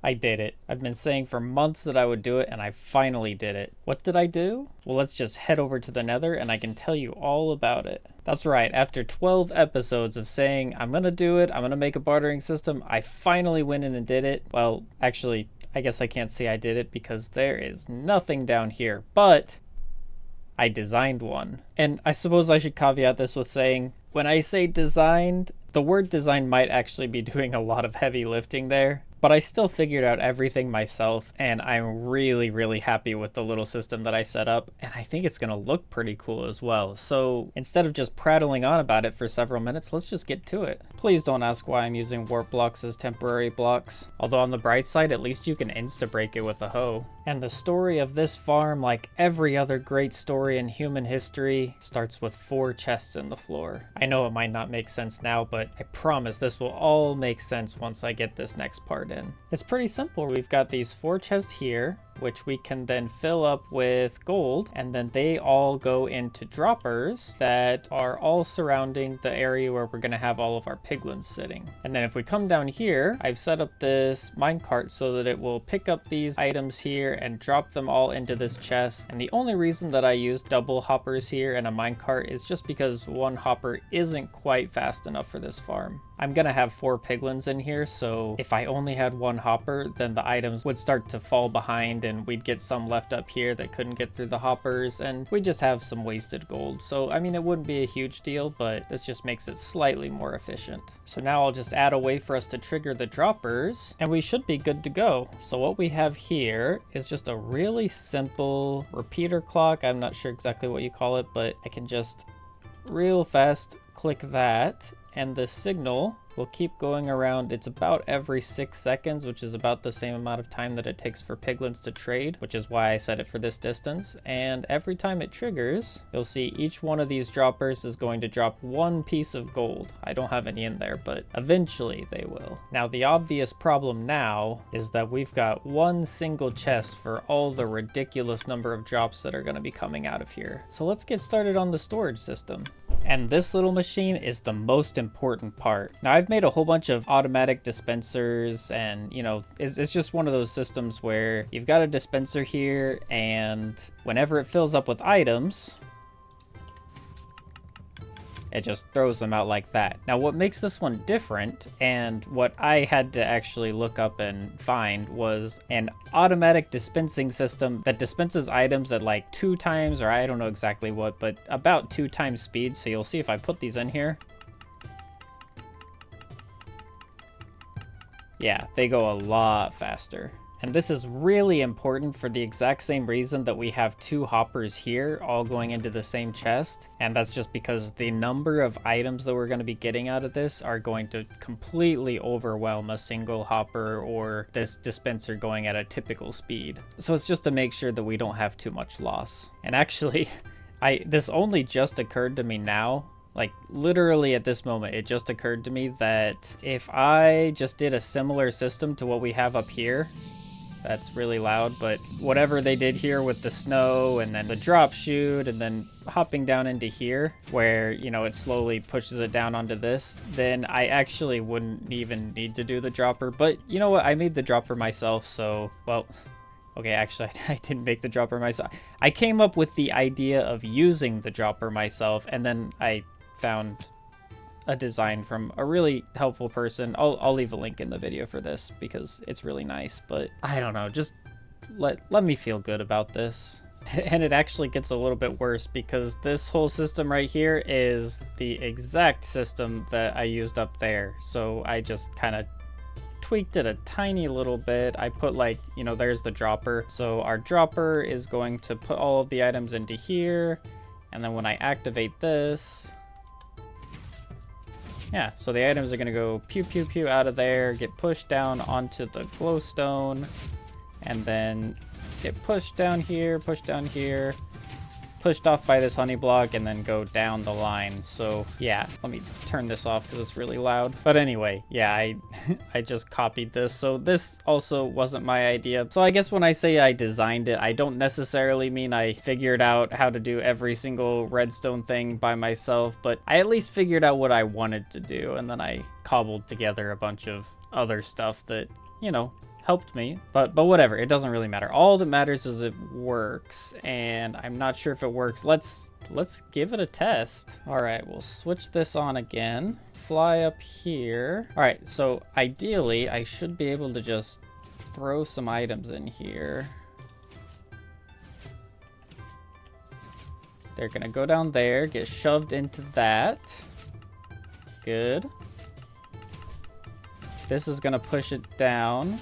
I did it. I've been saying for months that I would do it, and I finally did it. What did I do? Well, let's just head over to the Nether, and I can tell you all about it. That's right, after 12 episodes of saying, I'm gonna do it, I'm gonna make a bartering system, I finally went in and did it. Well, actually, I guess I can't say I did it because there is nothing down here, but I designed one. And I suppose I should caveat this with saying, when I say designed, the word design might actually be doing a lot of heavy lifting there. But I still figured out everything myself, and I'm really, really happy with the little system that I set up, and I think it's going to look pretty cool as well. So instead of just prattling on about it for several minutes, let's just get to it. Please don't ask why I'm using warp blocks as temporary blocks. Although on the bright side, at least you can insta-break it with a hoe. And the story of this farm, like every other great story in human history, starts with 4 chests in the floor. I know it might not make sense now, but I promise this will all make sense once I get this next part in. It's pretty simple. We've got these 4 chests here, which we can then fill up with gold, and then they all go into droppers that are all surrounding the area where we're going to have all of our piglins sitting. And then if we come down here, I've set up this minecart so that it will pick up these items here and drop them all into this chest. And the only reason that I use double hoppers here and a minecart is just because one hopper isn't quite fast enough for this farm. I'm gonna have 4 piglins in here, so if I only had one hopper, then the items would start to fall behind and we'd get some left up here that couldn't get through the hoppers, and we'd just have some wasted gold. So, I mean, it wouldn't be a huge deal, but this just makes it slightly more efficient. So now I'll just add a way for us to trigger the droppers, and we should be good to go. So what we have here is just a really simple repeater clock. I'm not sure exactly what you call it, but I can just real fast click that, and the signal will keep going around. It's about every 6 seconds, which is about the same amount of time that it takes for piglins to trade, which is why I set it for this distance. And every time it triggers, you'll see each one of these droppers is going to drop 1 piece of gold. I don't have any in there, but eventually they will. Now, the obvious problem now is that we've got 1 single chest for all the ridiculous number of drops that are going to be coming out of here. So let's get started on the storage system. And this little machine is the most important part. Now, I've made a whole bunch of automatic dispensers, and you know, it's just one of those systems where you've got a dispenser here, and whenever it fills up with items, it just throws them out like that. Now, what makes this one different, and what I had to actually look up and find, was an automatic dispensing system that dispenses items at like 2 times, or I don't know exactly what, but about 2 times speed. So you'll see if I put these in here. Yeah, they go a lot faster. And this is really important for the exact same reason that we have 2 hoppers here all going into the same chest. And that's just because the number of items that we're going to be getting out of this are going to completely overwhelm a single hopper or this dispenser going at a typical speed. So it's just to make sure that we don't have too much loss. And actually, this only just occurred to me now. Like, literally at this moment, it just occurred to me that if I just did a similar system to what we have up here, that's really loud, but whatever they did here with the snow and then the drop chute and then hopping down into here where, you know, it slowly pushes it down onto this, then I actually wouldn't even need to do the dropper. But you know what? I made the dropper myself, so, well, okay, actually, I didn't make the dropper myself. I came up with the idea of using the dropper myself, and then I found a design from a really helpful person. I'll leave a link in the video for this because it's really nice, but I don't know, just let me feel good about this. And it actually gets a little bit worse because this whole system right here is the exact system that I used up there. So I just kind of tweaked it a tiny little bit. I put, like, you know, there's the dropper. So our dropper is going to put all of the items into here. And then when I activate this, yeah, so the items are going to go pew, pew, pew out of there, get pushed down onto the glowstone, and then get pushed down here, pushed off by this honey block, and then go down the line. So yeah, let me turn this off because it's really loud. But anyway, yeah, I just copied this. So this also wasn't my idea. So I guess when I say I designed it, I don't necessarily mean I figured out how to do every single redstone thing by myself, but I at least figured out what I wanted to do, and then I cobbled together a bunch of other stuff that, you know, helped me, but whatever, it doesn't really matter. All that matters is it works, and I'm not sure if it works. Let's give it a test. All right, we'll switch this on again. Fly up here. All right, so ideally I should be able to just throw some items in here. They're gonna go down there, get shoved into that. Good. This is gonna push it down.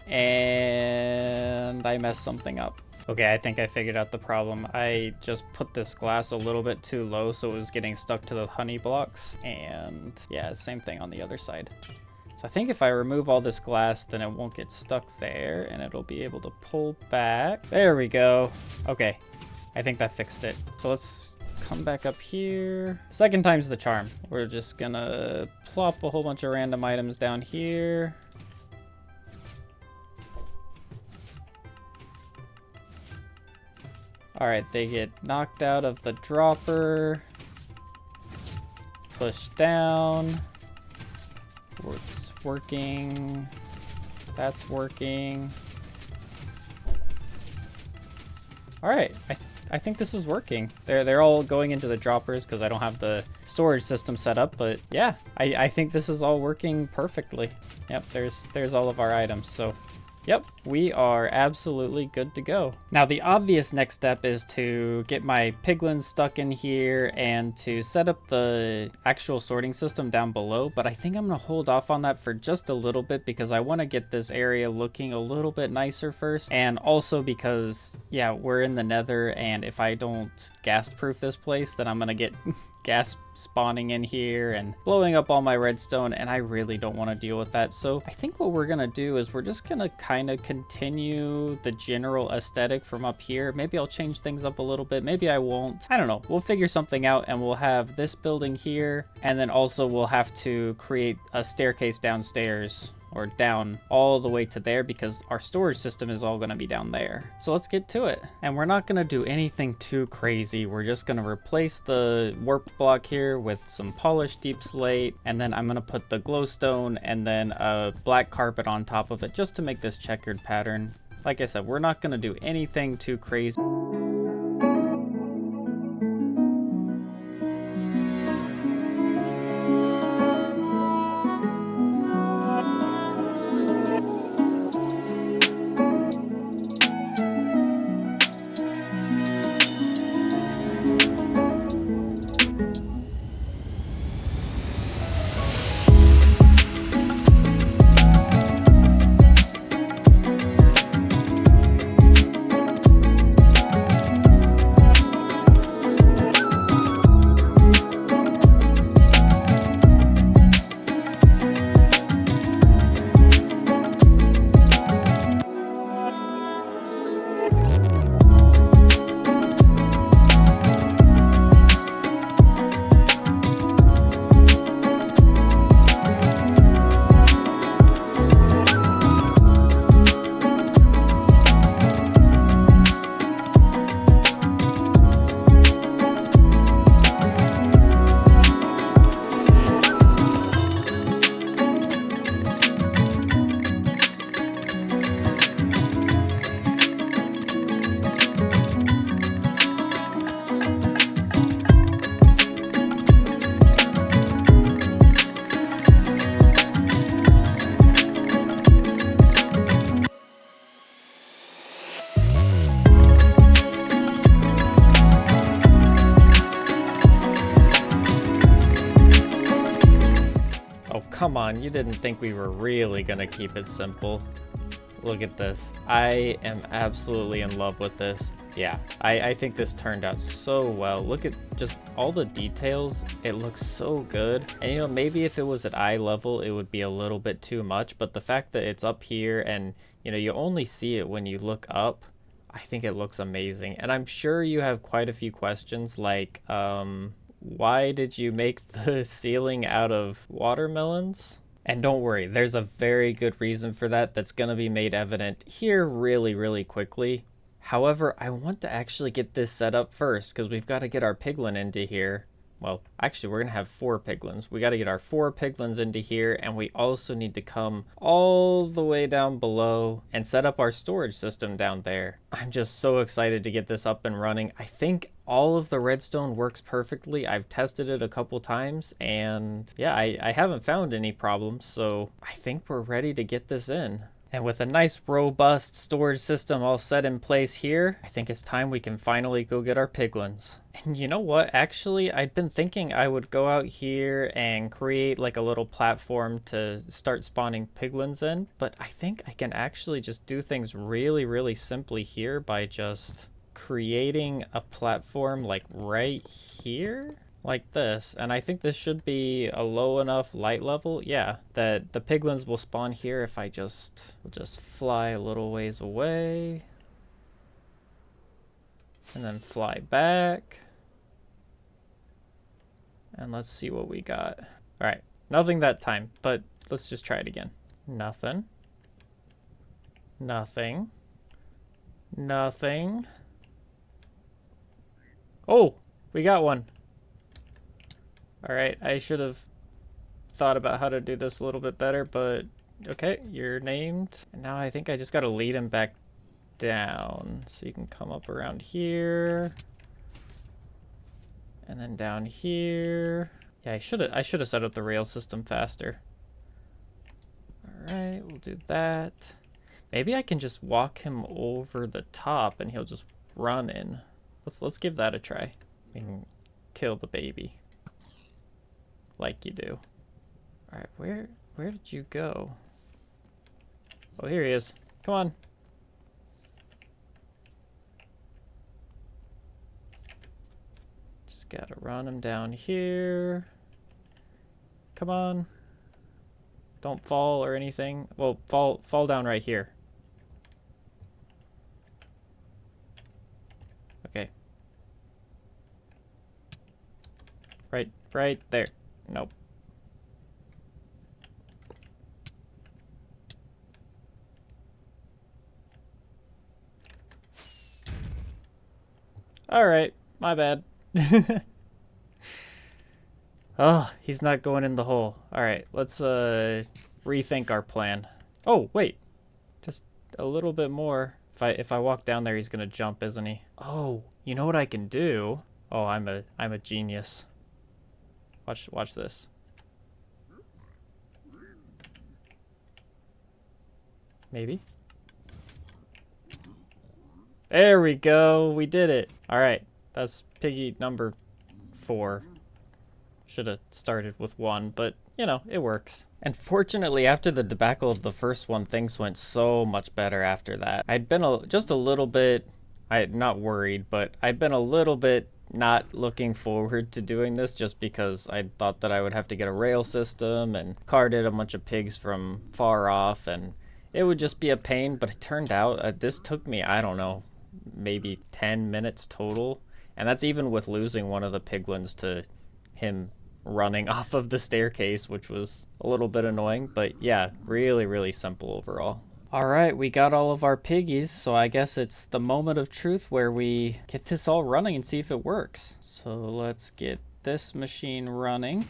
And I messed something up. Okay, I think I figured out the problem. I just put this glass a little bit too low, so it was getting stuck to the honey blocks. And yeah, same thing on the other side. So I think if I remove all this glass, then it won't get stuck there, and it'll be able to pull back. There we go. Okay, I think that fixed it. So let's come back up here. Second time's the charm. We're just gonna plop a whole bunch of random items down here. All right, they get knocked out of the dropper. Push down. It's working. That's working. All right, I think this is working. They're all going into the droppers because I don't have the storage system set up, but yeah, I think this is all working perfectly. Yep, there's all of our items, so yep, we are absolutely good to go. Now, the obvious next step is to get my piglins stuck in here and to set up the actual sorting system down below, but I think I'm gonna hold off on that for just a little bit because I wanna get this area looking a little bit nicer first, and also because, yeah, we're in the nether, and if I don't gas-proof this place, then I'm gonna get gas spawning in here and blowing up all my redstone, and I really don't want to deal with that. So I think what we're gonna do is we're just gonna kind of continue the general aesthetic from up here. Maybe I'll change things up a little bit, maybe I won't. I don't know, we'll figure something out, and we'll have this building here, and then also we'll have to create a staircase downstairs, or down all the way to there, because our storage system is all going to be down there. So let's get to it. And we're not going to do anything too crazy. We're just going to replace the warped block here with some polished deep slate, and then I'm going to put the glowstone and then a black carpet on top of it just to make this checkered pattern. Like I said, we're not going to do anything too crazy. Come on, you didn't think we were really gonna keep it simple. Look at this. I am absolutely in love with this. Yeah, I think this turned out so well. Look at just all the details. It looks so good. And you know, maybe if it was at eye level, it would be a little bit too much, but the fact that it's up here and you know, you only see it when you look up, I think it looks amazing. And I'm sure you have quite a few questions like, why did you make the ceiling out of watermelons? And don't worry, there's a very good reason for that that's going to be made evident here really quickly. However, I want to actually get this set up first because we've got to get our piglin into here. Well, actually, we're going to have 4 piglins. We got to get our 4 piglins into here, and we also need to come all the way down below and set up our storage system down there. I'm just so excited to get this up and running. I think all of the redstone works perfectly. I've tested it a couple times, and yeah, I haven't found any problems, so I think we're ready to get this in. And with a nice robust storage system all set in place here, I think it's time we can finally go get our piglins. And you know what? Actually, I'd been thinking I would go out here and create like a little platform to start spawning piglins in, but I think I can actually just do things really, really simply here by just creating a platform like right here. Like this, and I think this should be a low enough light level, yeah, that the piglins will spawn here if I just fly a little ways away and then fly back, and let's see what we got. All right, nothing that time, but let's just try it again. Nothing, nothing, nothing. Oh, we got one. All right, I should have thought about how to do this a little bit better, but okay, you're named. And now I think I just got to lead him back down. So you can come up around here. And then down here. Yeah, I should have set up the rail system faster. All right, we'll do that. Maybe I can just walk him over the top and he'll just run in. Let's give that a try. We can kill the baby. Like you do. All right, where did you go? Oh, here he is. Come on. Just gotta run him down here. Come on. Don't fall or anything. Well, fall down right here. Okay. Right there. Nope. All right, my bad. Oh, he's not going in the hole. All right, let's rethink our plan. Oh, wait. Just a little bit more. If I walk down there, he's going to jump, isn't he? Oh, you know what I can do? Oh, I'm a genius. Watch this. Maybe. There we go. We did it. All right. That's Piggy number 4. Should have started with 1, but you know, it works. And fortunately, after the debacle of the first one, things went so much better after that. I'd been just a little bit, not worried, but I'd been a little bit not looking forward to doing this just because I thought that I would have to get a rail system and carted a bunch of pigs from far off, and it would just be a pain. But it turned out this took me, I don't know, maybe 10 minutes total, and that's even with losing one of the piglins to him running off of the staircase, which was a little bit annoying. But yeah, really, really simple overall. All right, we got all of our piggies, so I guess it's the moment of truth where we get this all running and see if it works. So let's get this machine running.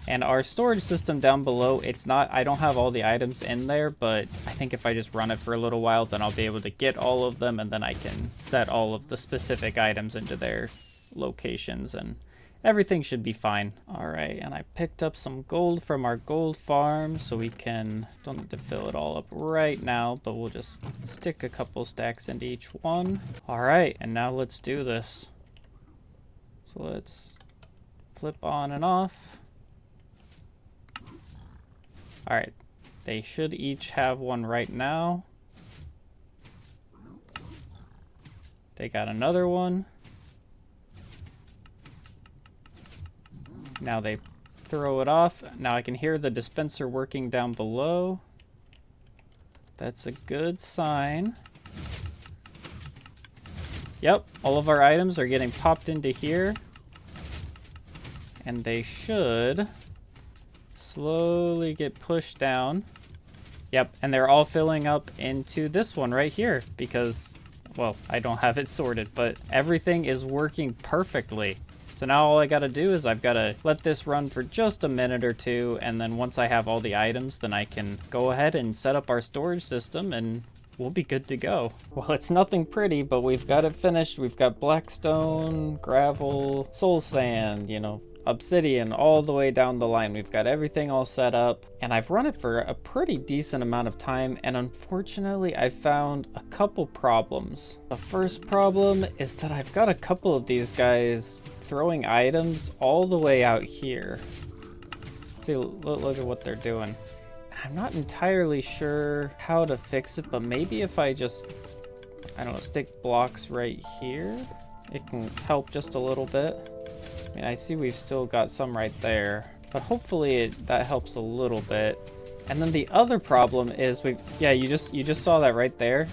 And our storage system down below, I don't have all the items in there, but I think if I just run it for a little while, then I'll be able to get all of them, and then I can set all of the specific items into their locations, and everything should be fine. All right, and I picked up some gold from our gold farm, so we don't need to fill it all up right now, but we'll just stick a couple stacks into each one. All right, and now let's do this. So let's flip on and off. All right, they should each have one right now. They got another one. Now they throw it off. Now I can hear the dispenser working down below. That's a good sign. Yep, all of our items are getting popped into here. And they should slowly get pushed down. Yep, and they're all filling up into this one right here because well, I don't have it sorted, but everything is working perfectly. So now all I gotta do is I've gotta let this run for just a minute or two, and then once I have all the items, then I can go ahead and set up our storage system and we'll be good to go. Well, it's nothing pretty, but we've got it finished. We've got blackstone, gravel, soul sand, you know, obsidian, all the way down the line. We've got everything all set up, and I've run it for a pretty decent amount of time, and unfortunately I found a couple problems. The first problem is that I've got a couple of these guys throwing items all the way out here. See, look at what they're doing. I'm not entirely sure how to fix it, but maybe if I just, I don't know, stick blocks right here, it can help just a little bit. I mean, I see we've still got some right there, but hopefully that helps a little bit. And then the other problem is yeah, you just saw that right there.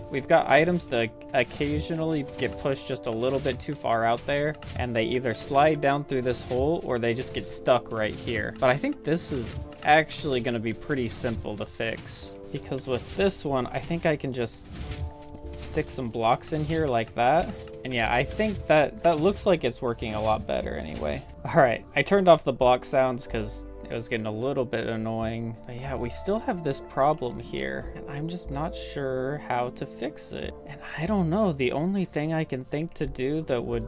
We've got items that occasionally get pushed just a little bit too far out there, and they either slide down through this hole or they just get stuck right here. But I think this is actually going to be pretty simple to fix, because with this one, I think I can just stick some blocks in here like that. And yeah, I think that looks like it's working a lot better anyway. All right, I turned off the block sounds because it was getting a little bit annoying. But yeah, we still have this problem here, and I'm just not sure how to fix it. And I don't know, the only thing I can think to do that would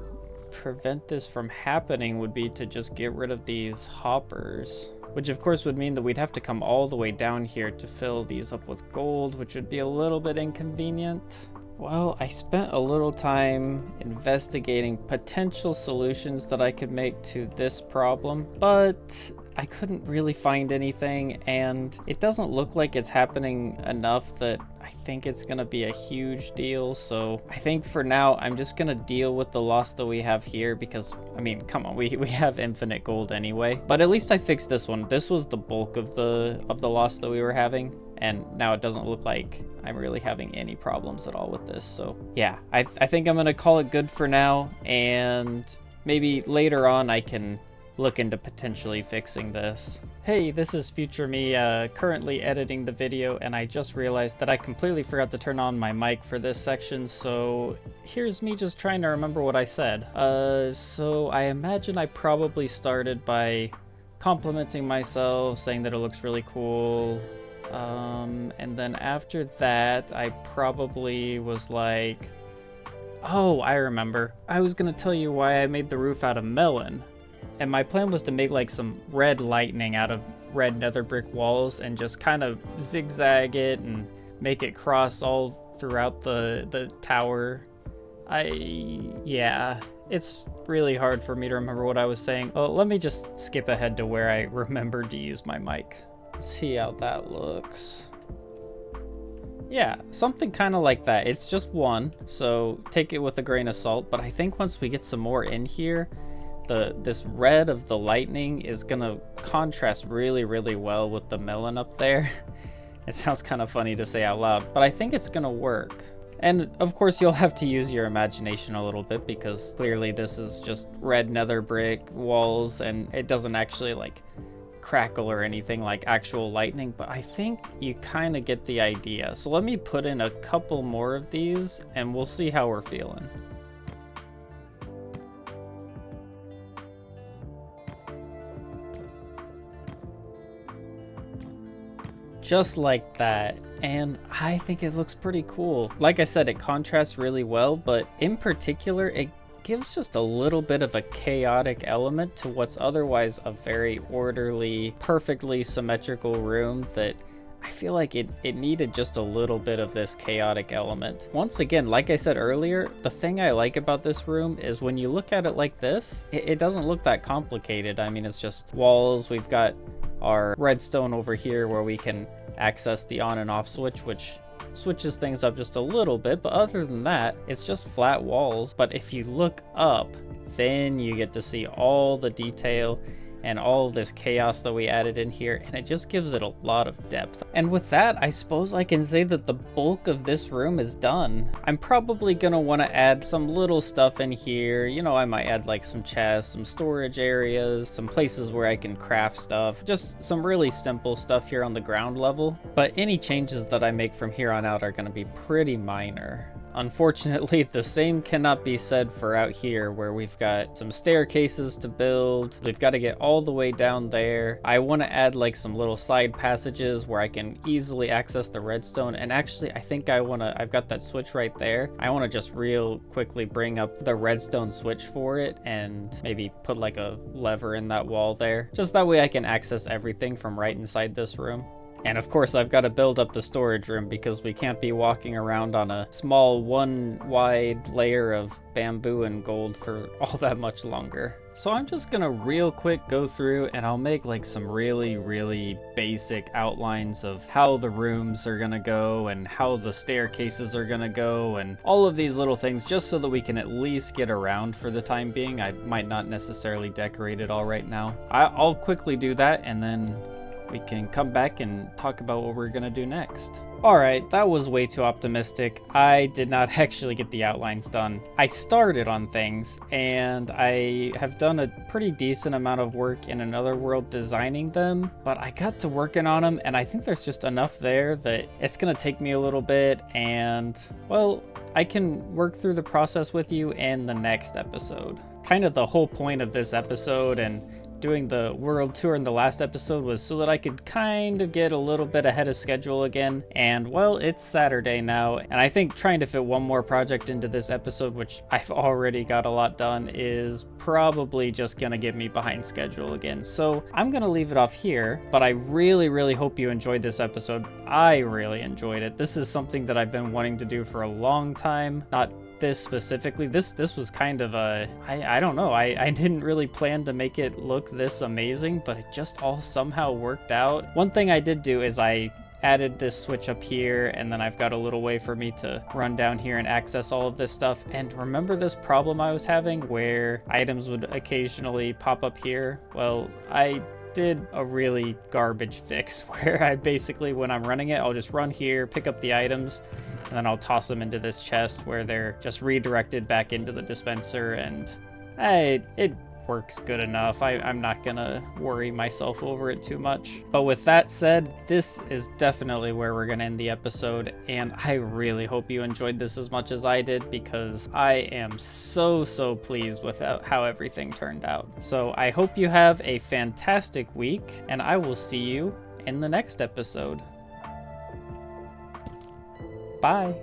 prevent this from happening would be to just get rid of these hoppers, which of course would mean that we'd have to come all the way down here to fill these up with gold, which would be a little bit inconvenient. Well, I spent a little time investigating potential solutions that I could make to this problem, but I couldn't really find anything, and it doesn't look like it's happening enough that I think it's gonna be a huge deal. So I think for now, I'm just gonna deal with the loss that we have here, because, I mean, come on, we have infinite gold anyway. But at least I fixed this one. This was the bulk of the loss that we were having, and now it doesn't look like I'm really having any problems at all with this. So yeah, I think I'm gonna call it good for now, and maybe later on I can look into potentially fixing this. Hey, this is future me currently editing the video, and I just realized that I completely forgot to turn on my mic for this section, so here's me just trying to remember what I said. So I imagine I probably started by complimenting myself, saying that it looks really cool, and then after that I probably was like, oh, I remember. I was gonna tell you why I made the roof out of melon. And my plan was to make like some red lightning out of red nether brick walls and just kind of zigzag it and make it cross all throughout the tower. Yeah, it's really hard for me to remember what I was saying. Well, let me just skip ahead to where I remembered to use my mic. Let's see how that looks. Yeah, something kind of like that. It's just one, so take it with a grain of salt. But I think once we get some more in here, this red of the lightning is gonna contrast really, really well with the melon up there. It sounds kind of funny to say out loud, but I think it's gonna work. And of course you'll have to use your imagination a little bit, because clearly this is just red nether brick walls and it doesn't actually like crackle or anything like actual lightning, but I think you kind of get the idea. So let me put in a couple more of these and we'll see how we're feeling. Just like that, and I think it looks pretty cool. Like I said, it contrasts really well, but in particular it gives just a little bit of a chaotic element to what's otherwise a very orderly, perfectly symmetrical room that I feel like it needed just a little bit of this chaotic element. Once again, like I said earlier, the thing I like about this room is when you look at it like this, it doesn't look that complicated. I mean, it's just walls. We've got our redstone over here where we can access the on and off switch, which switches things up just a little bit, but other than that, it's just flat walls. But if you look up, then you get to see all the detail and all this chaos that we added in here, and it just gives it a lot of depth. And with that, I suppose I can say that the bulk of this room is done. I'm probably gonna want to add some little stuff in here. You know, I might add like some chests, some storage areas, some places where I can craft stuff, just some really simple stuff here on the ground level. But any changes that I make from here on out are gonna be pretty minor. Unfortunately, the same cannot be said for out here, where we've got some staircases to build. We've got to get all the way down there. I want to add like some little side passages where I can easily access the redstone. And actually, I think I've got that switch right there. I want to just real quickly bring up the redstone switch for it and maybe put like a lever in that wall there. Just that way I can access everything from right inside this room. And of course, I've got to build up the storage room because we can't be walking around on a small one wide layer of bamboo and gold for all that much longer. So I'm just gonna real quick go through and I'll make like some really basic outlines of how the rooms are gonna go and how the staircases are gonna go and all of these little things, just so that we can at least get around for the time being. I might not necessarily decorate it all right now. I'll quickly do that, and then we can come back and talk about what we're gonna do next. Alright, that was way too optimistic. I did not actually get the outlines done. I started on things, and I have done a pretty decent amount of work in another world designing them, but I got to working on them, and I think there's just enough there that it's gonna take me a little bit, and, well, I can work through the process with you in the next episode. Kind of the whole point of this episode and doing the world tour in the last episode was so that I could kind of get a little bit ahead of schedule again. And well, it's Saturday now, and I think trying to fit one more project into this episode, which I've already got a lot done, is probably just gonna get me behind schedule again. So I'm gonna leave it off here, but I really hope you enjoyed this episode. I really enjoyed it. This is something that I've been wanting to do for a long time. Not this specifically. This was kind of a, I don't know, I didn't really plan to make it look this amazing, but it just all somehow worked out. One thing I did do is I added this switch up here, and then I've got a little way for me to run down here and access all of this stuff. And remember this problem I was having where items would occasionally pop up here? Well, I did a really garbage fix where I basically, when I'm running it, I'll just run here, pick up the items, and then I'll toss them into this chest where they're just redirected back into the dispenser, and it works good enough. I'm not gonna worry myself over it too much. But with that said, this is definitely where we're gonna end the episode, and I really hope you enjoyed this as much as I did, because I am so pleased with how everything turned out. So I hope you have a fantastic week, and I will see you in the next episode. Bye.